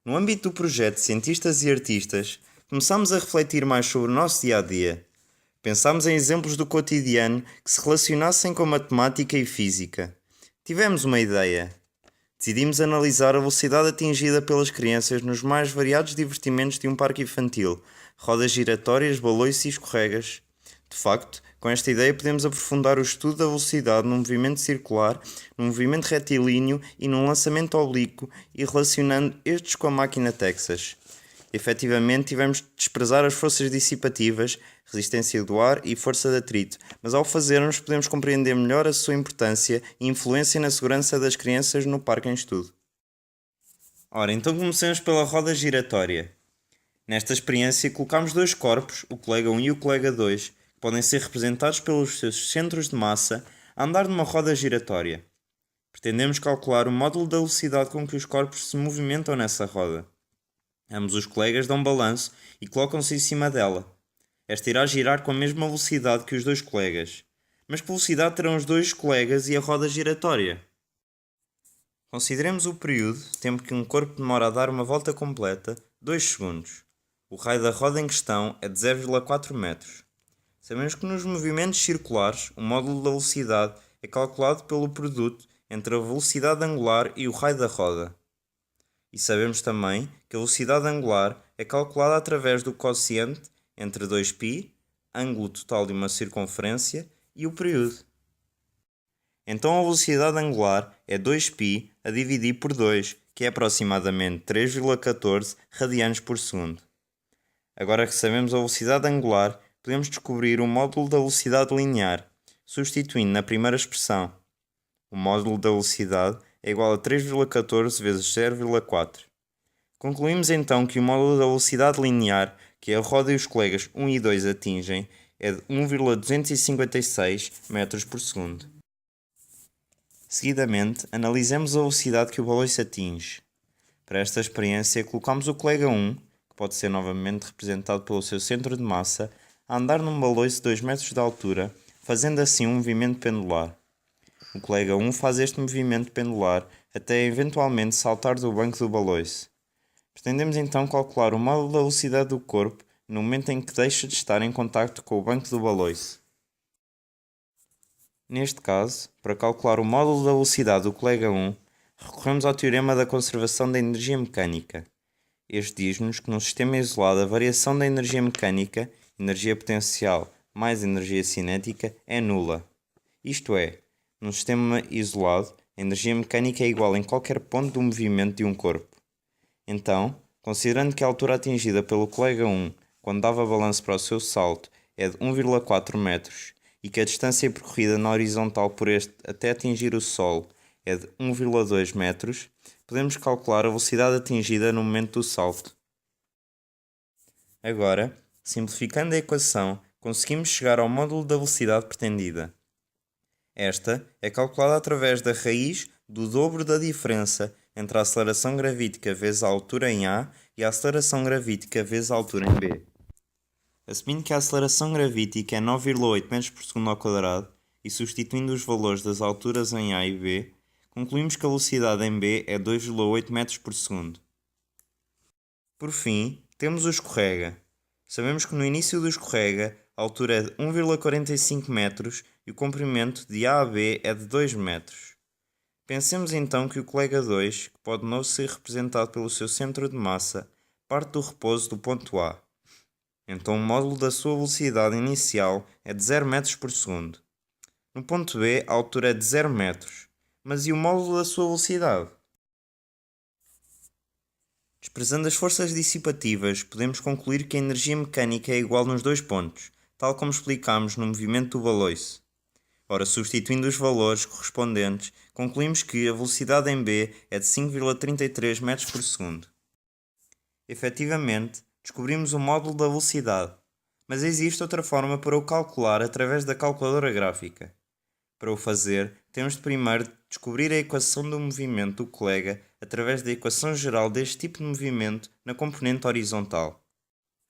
No âmbito do projeto Cientistas e Artistas, começámos a refletir mais sobre o nosso dia-a-dia. Pensámos em exemplos do cotidiano que se relacionassem com matemática e física. Tivemos uma ideia. Decidimos analisar a velocidade atingida pelas crianças nos mais variados divertimentos de um parque infantil, rodas giratórias, balões e escorregas. De facto, com esta ideia podemos aprofundar o estudo da velocidade num movimento circular, num movimento retilíneo e num lançamento oblíquo e relacionando estes com a máquina Texas. Efetivamente, tivemos de desprezar as forças dissipativas, resistência do ar e força de atrito, mas ao fazermos podemos compreender melhor a sua importância e influência na segurança das crianças no parque em estudo. Ora, então comecemos pela roda giratória. Nesta experiência colocamos dois corpos, o colega 1 e o colega 2, que podem ser representados pelos seus centros de massa, a andar numa roda giratória. Pretendemos calcular o módulo da velocidade com que os corpos se movimentam nessa roda. Ambos os colegas dão balanço e colocam-se em cima dela. Esta irá girar com a mesma velocidade que os dois colegas. Mas que velocidade terão os dois colegas e a roda giratória? Consideremos o período, tempo que um corpo demora a dar uma volta completa, 2 segundos. O raio da roda em questão é de 0,4 metros. Sabemos que nos movimentos circulares, o módulo da velocidade é calculado pelo produto entre a velocidade angular e o raio da roda. E sabemos também que a velocidade angular é calculada através do quociente entre 2π, ângulo total de uma circunferência, e o período. Então a velocidade angular é 2π a dividir por 2, que é aproximadamente 3,14 radianos por segundo. Agora que sabemos a velocidade angular, podemos descobrir o módulo da velocidade linear, substituindo na primeira expressão. O módulo da velocidade é igual a 3,14 vezes 0,4. Concluímos então que o módulo da velocidade linear, que a roda e os colegas 1 e 2 atingem, é de 1,256 metros por segundo. Seguidamente, analisemos a velocidade que o baloiço atinge. Para esta experiência, colocamos o colega 1, que pode ser novamente representado pelo seu centro de massa, a andar num baloiço de 2 metros de altura, fazendo assim um movimento pendular. O colega 1 faz este movimento pendular até eventualmente saltar do banco do baloiço. Pretendemos então calcular o módulo da velocidade do corpo no momento em que deixa de estar em contacto com o banco do baloiço. Neste caso, para calcular o módulo da velocidade do colega 1, recorremos ao teorema da conservação da energia mecânica. Este diz-nos que num sistema isolado a variação da energia mecânica, energia potencial mais energia cinética, é nula. Isto é, num sistema isolado, a energia mecânica é igual em qualquer ponto do movimento de um corpo. Então, considerando que a altura atingida pelo colega 1 quando dava balanço para o seu salto é de 1,4 metros e que a distância percorrida na horizontal por este até atingir o solo é de 1,2 metros, podemos calcular a velocidade atingida no momento do salto. Agora, simplificando a equação, conseguimos chegar ao módulo da velocidade pretendida. Esta é calculada através da raiz do dobro da diferença entre a aceleração gravítica vezes a altura em A e a aceleração gravítica vezes a altura em B. Assumindo que a aceleração gravítica é 9,8 metros por segundo ao quadrado e substituindo os valores das alturas em A e B, concluímos que a velocidade em B é 2,8 metros por segundo. Por fim, temos o escorrega. Sabemos que no início do escorrega a altura é de 1,45 metros e o comprimento de A a B é de 2 metros. Pensemos então que o colega 2, que pode não ser representado pelo seu centro de massa, parte do repouso do ponto A. Então o módulo da sua velocidade inicial é de 0 metros por segundo. No ponto B a altura é de 0 metros. Mas e o módulo da sua velocidade? Desprezando as forças dissipativas, podemos concluir que a energia mecânica é igual nos dois pontos, tal como explicámos no movimento do baloiço. Ora, substituindo os valores correspondentes, concluímos que a velocidade em B é de 5,33 metros por segundo. Efetivamente, descobrimos o módulo da velocidade, mas existe outra forma para o calcular através da calculadora gráfica. Para o fazer, temos de primeiro descobrir a equação do movimento do colega através da equação geral deste tipo de movimento na componente horizontal.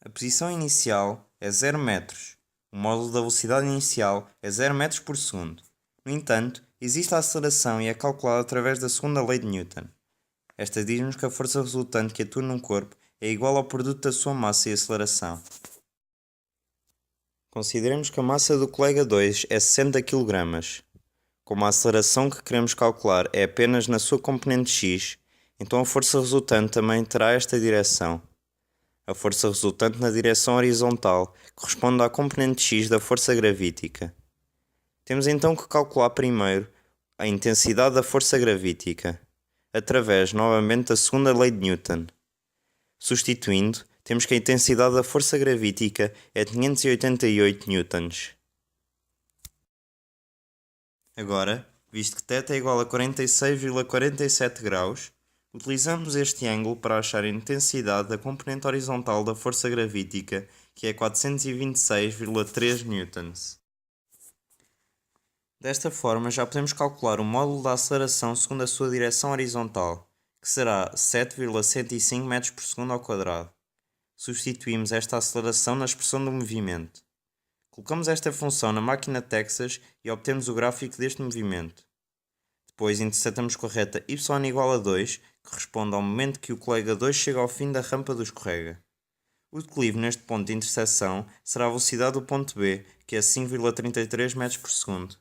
A posição inicial é 0 metros. O módulo da velocidade inicial é 0 metros por segundo. No entanto, existe a aceleração e é calculada através da segunda lei de Newton. Esta diz-nos que a força resultante que atua num corpo é igual ao produto da sua massa e aceleração. Consideremos que a massa do colega 2 é 60 kg. Como a aceleração que queremos calcular é apenas na sua componente x, então a força resultante também terá esta direção. A força resultante na direção horizontal corresponde à componente x da força gravítica. Temos então que calcular primeiro a intensidade da força gravítica, através novamente da segunda lei de Newton. Substituindo, temos que a intensidade da força gravítica é 588 newtons. Agora, visto que θ é igual a 46,47 graus, utilizamos este ângulo para achar a intensidade da componente horizontal da força gravítica, que é 426,3 newtons. Desta forma, já podemos calcular o módulo da aceleração segundo a sua direção horizontal, que será 7,105 metros por segundo ao quadrado. Substituímos esta aceleração na expressão do movimento. Colocamos esta função na máquina Texas e obtemos o gráfico deste movimento. Depois interceptamos com a reta y igual a 2, que corresponde ao momento que o colega 2 chega ao fim da rampa do escorrega. O declive neste ponto de interseção será a velocidade do ponto B, que é 5,33 metros por segundo.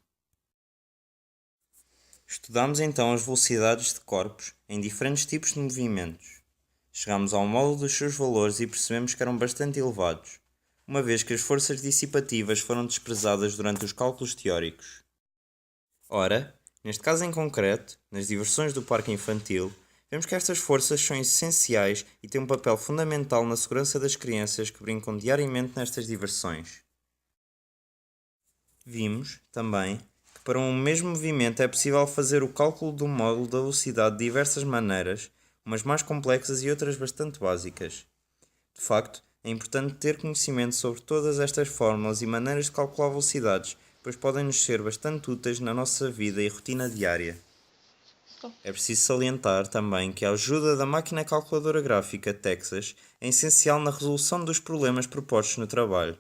Estudamos então as velocidades de corpos em diferentes tipos de movimentos. Chegamos ao módulo dos seus valores e percebemos que eram bastante elevados, uma vez que as forças dissipativas foram desprezadas durante os cálculos teóricos. Ora, neste caso em concreto, nas diversões do parque infantil, vemos que estas forças são essenciais e têm um papel fundamental na segurança das crianças que brincam diariamente nestas diversões. Vimos, também, que para um mesmo movimento é possível fazer o cálculo do módulo da velocidade de diversas maneiras, umas mais complexas e outras bastante básicas. De facto, é importante ter conhecimento sobre todas estas fórmulas e maneiras de calcular velocidades, pois podem nos ser bastante úteis na nossa vida e rotina diária. É preciso salientar também que a ajuda da máquina calculadora gráfica Texas é essencial na resolução dos problemas propostos no trabalho.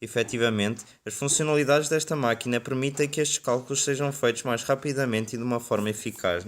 Efetivamente, as funcionalidades desta máquina permitem que estes cálculos sejam feitos mais rapidamente e de uma forma eficaz.